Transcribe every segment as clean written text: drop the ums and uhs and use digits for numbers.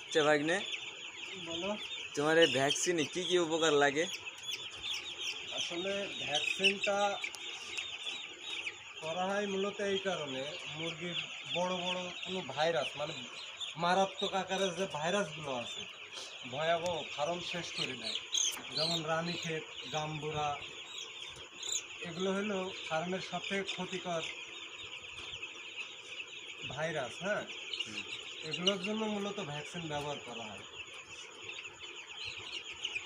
আচ্ছা ভাগ্নে, বলো। তোমার এই ভ্যাকসিনে কি কি উপকার লাগে? আসলে ভ্যাকসিনটা করা হয় মূলত এই কারণে, মুরগির বড় বড় কোনো ভাইরাস মানে মারাত্মক আকারের যে ভাইরাসগুলো আছে ভয়াবহ ফার্ম শেষ করে দেয়, যেমন রানীক্ষেত, গাম্বুরা, এগুলো হলো ফার্মের সবথেকে ক্ষতিকর ভাইরাস। হ্যাঁ, এগুলোর জন্য মূলত ভ্যাকসিন ব্যবহার করা হয়।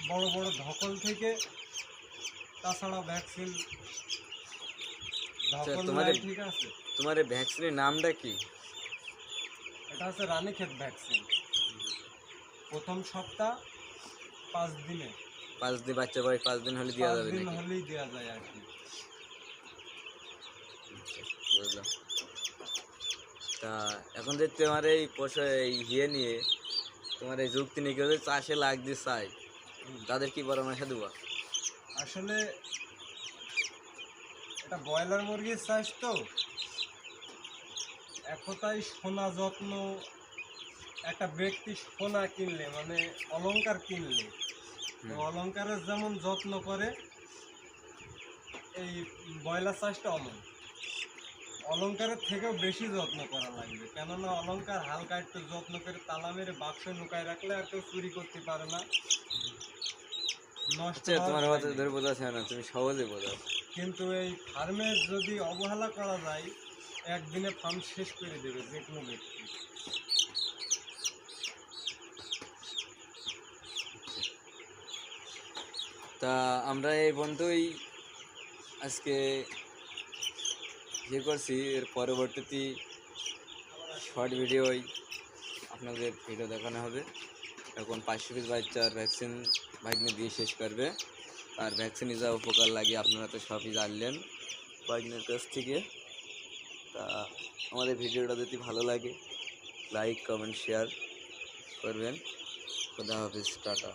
বড় বড় ধকল থেকে তাছাড়া ভ্যাকসিন আচ্ছা, ধকল তোমার নাই, ঠিক আছে। তোমার এই ভ্যাকসিনের নামটা কি? এটা হচ্ছে রানীক্ষেত ভ্যাকসিন। প্রথম সপ্তাহ 5 দিনে, 5 দিন বাচ্চা বয়স 5 দিন হলে দেওয়া 5 যাবে দিন নাকি? হলেই দেওয়া যায় আর কি। আচ্ছা, বুঝলাম। তা এখন যে তোমার এই এই নিয়ে তোমার এই যুক্তি নিয়ে কেউ যদি চাষে লাগতে চায়, তাদের কি পরামর্শ দেবো? আসলে এটা ব্রয়লার মুরগির চাষ তো, একতাই সোনা যত্ন। একটা ব্যক্তি সোনা কিনলে মানে অলংকার কিনলে, হুম। অলংকারের যেমন যত্ন করে এই ব্রয়লার চাষটা অমন, অলংকারের থেকেও বেশি যত্ন করা লাগবে। কেননা অলংকার হালকা একটু যত্ন করে তালা মেরে বাক্সে লুকায় রাখলে আর কেউ চুরি করতে পারে না, নষ্ট আচ্ছা, হওয়ার তোমার ভয় কথা নেই। ধরে বোঝাচ্ছে না, তুমি সহজে বোঝাও। কিন্তু এই ফার্মে যদি অবহেলা করা যায়, একদিনে ফার্ম শেষ করে দেবে যে কোনো ব্যক্তি। তা আমরা এই বন্ধুই আজকে করছি, এর পরবর্তীতে শর্ট ভিডিওই আপনাদের ভিডিও দেখানো হবে। এখন 500 পিস বাচ্চার ভ্যাকসিন ভাগ্নে দিয়ে শেষ করবে। আর ভ্যাকসিনে যা উপকার লাগে আপনারা তো সবই জানলেন ভাগ্নের কাছ থেকে। তা আমাদের ভিডিওটা যদি ভালো লাগে, লাইক কমেন্ট শেয়ার করবেন। খুদা হাফিজ, টাটা।